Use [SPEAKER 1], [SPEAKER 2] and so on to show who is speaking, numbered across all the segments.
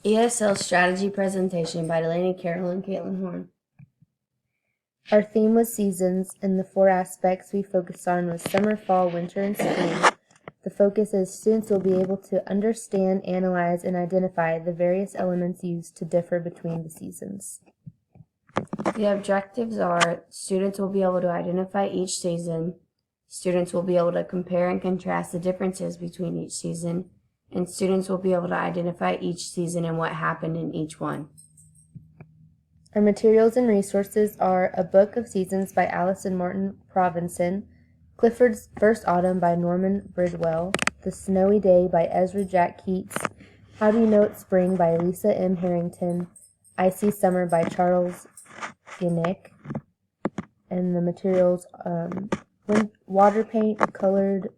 [SPEAKER 1] ESL Strategy Presentation by Delaney Carroll and Caitlin Horn.
[SPEAKER 2] Our theme was seasons, and the 4 aspects we focused on was summer, fall, winter, and spring. The focus is students will be able to understand, analyze, and identify the various elements used to differ between the seasons.
[SPEAKER 1] The objectives are students will be able to identify each season, students will be able to compare and contrast the differences between each season, and students will be able to identify each season and what happened in each one.
[SPEAKER 2] Our materials and resources are A Book of Seasons by Allison Martin Provenson, Clifford's First Autumn by Norman Bridwell, The Snowy Day by Ezra Jack Keats, How Do You Know It's Spring by Lisa M. Harrington, Icy Summer by Charles Ginnick, and the materials water paint, colored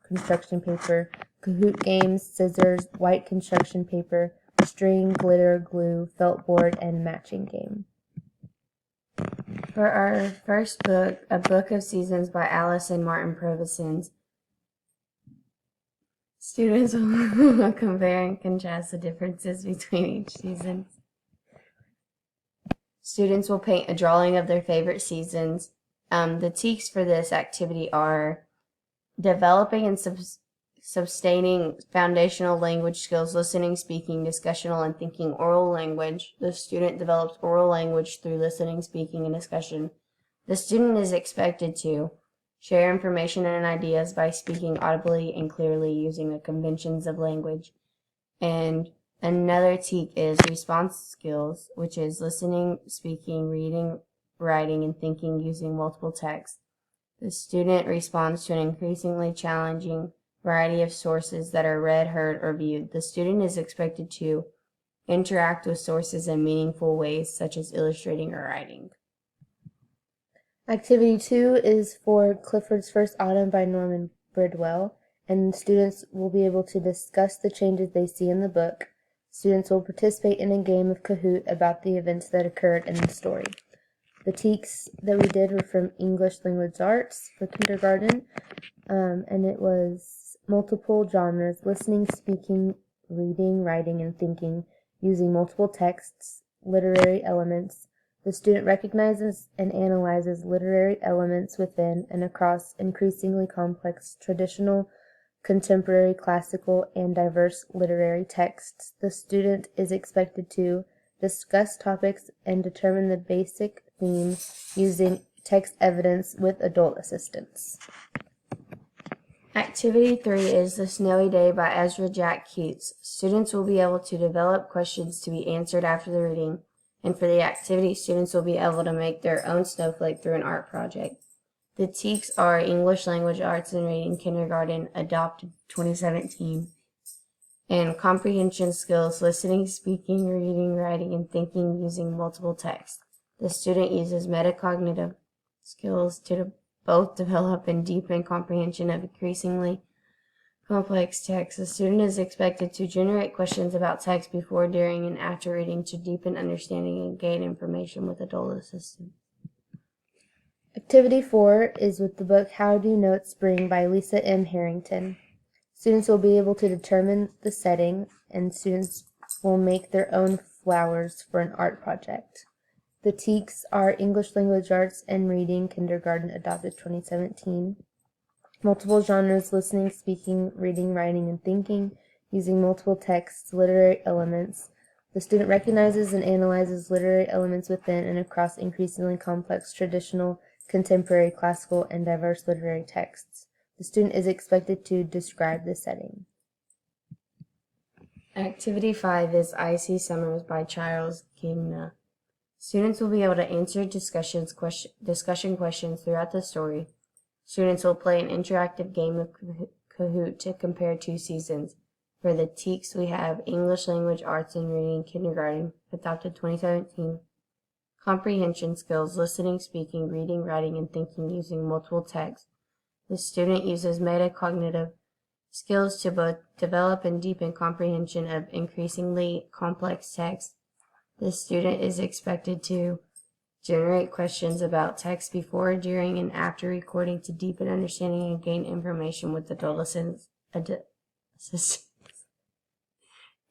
[SPEAKER 2] construction paper, Kahoot games, scissors, white construction paper, string, glitter, glue, felt board, and matching game.
[SPEAKER 1] For our first book, A Book of Seasons by Allison Martin Provenson, students will compare and contrast the differences between each season. Students will paint a drawing of their favorite seasons. The TEKS for this activity are developing and sustaining foundational language skills, listening, speaking, discussional, and thinking oral language. The student develops oral language through listening, speaking, and discussion. The student is expected to share information and ideas by speaking audibly and clearly using the conventions of language. And another TEK is response skills, which is listening, speaking, reading, writing, and thinking using multiple texts. The student responds to an increasingly challenging variety of sources that are read, heard, or viewed. The student is expected to interact with sources in meaningful ways, such as illustrating or writing.
[SPEAKER 2] Activity 2 is for Clifford's First Autumn by Norman Bridwell, and students will be able to discuss the changes they see in the book. Students will participate in a game of Kahoot about the events that occurred in the story. The TEKS that we did were from English Language Arts for kindergarten, and it was multiple genres, listening, speaking, reading, writing, and thinking, using multiple texts, literary elements. The student recognizes and analyzes literary elements within and across increasingly complex traditional, contemporary, classical, and diverse literary texts. The student is expected to discuss topics and determine the basic theme using text evidence with adult assistance.
[SPEAKER 1] Activity 3 is The Snowy Day by Ezra Jack Keats. Students will be able to develop questions to be answered after the reading, and for the activity, students will be able to make their own snowflake through an art project. The TEKS are English Language Arts and Reading Kindergarten, adopted 2017, and comprehension skills, listening, speaking, reading, writing, and thinking using multiple texts. The student uses metacognitive skills to both develop and deepen comprehension of increasingly complex text. The student is expected to generate questions about text before, during, and after reading to deepen understanding and gain information with adult assistance.
[SPEAKER 2] Activity 4 is with the book How Do You Know It's Spring by Lisa M. Harrington. Students will be able to determine the setting, and students will make their own flowers for an art project. The TEKS are English Language Arts and Reading Kindergarten, adopted 2017. Multiple genres, listening, speaking, reading, writing, and thinking, using multiple texts, literary elements. The student recognizes and analyzes literary elements within and across increasingly complex, traditional, contemporary, classical, and diverse literary texts. The student is expected to describe the setting.
[SPEAKER 1] Activity 5 is Icy Summers by Charles Ginnick. Students will be able to answer discussion questions throughout the story. Students will play an interactive game of Kahoot to compare 2 seasons. For the TEKS, we have English Language Arts and Reading Kindergarten, adopted 2017. Comprehension skills, listening, speaking, reading, writing, and thinking using multiple texts. The student uses metacognitive skills to both develop and deepen comprehension of increasingly complex text. The student is expected to generate questions about text before, during, and after recording to deepen understanding and gain information with adult assistance.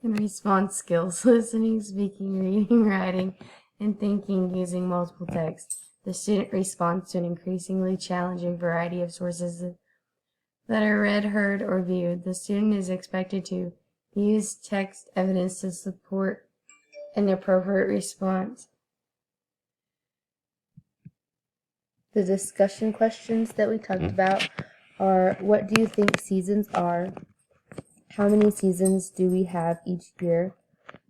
[SPEAKER 1] and response skills, listening, speaking, reading, writing, and thinking using multiple texts. The student responds to an increasingly challenging variety of sources that are read, heard, or viewed. The student is expected to use text evidence to support an appropriate response.
[SPEAKER 2] The discussion questions that we talked about are: what do you think seasons are? How many seasons do we have each year?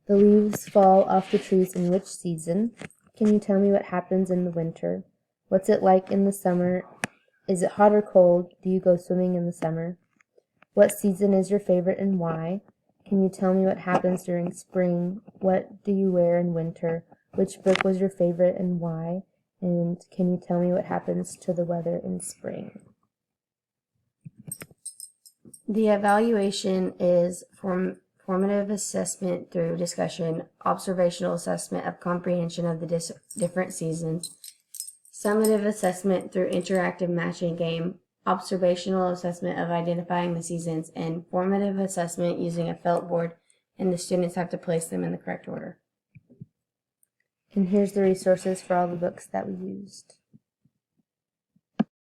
[SPEAKER 2] The leaves fall off the trees in which season? Can you tell me what happens in the winter? What's it like in the summer? Is it hot or cold? Do you go swimming in the summer? What season is your favorite and why? Can you tell me what happens during spring? What do you wear in winter? Which book was your favorite and why? And can you tell me what happens to the weather in spring?
[SPEAKER 1] The evaluation is formative assessment through discussion, observational assessment of comprehension of the different seasons, summative assessment through interactive matching game, observational assessment of identifying the seasons, and formative assessment using a felt board, and the students have to place them in the correct order.
[SPEAKER 2] And here's the resources for all the books that we used.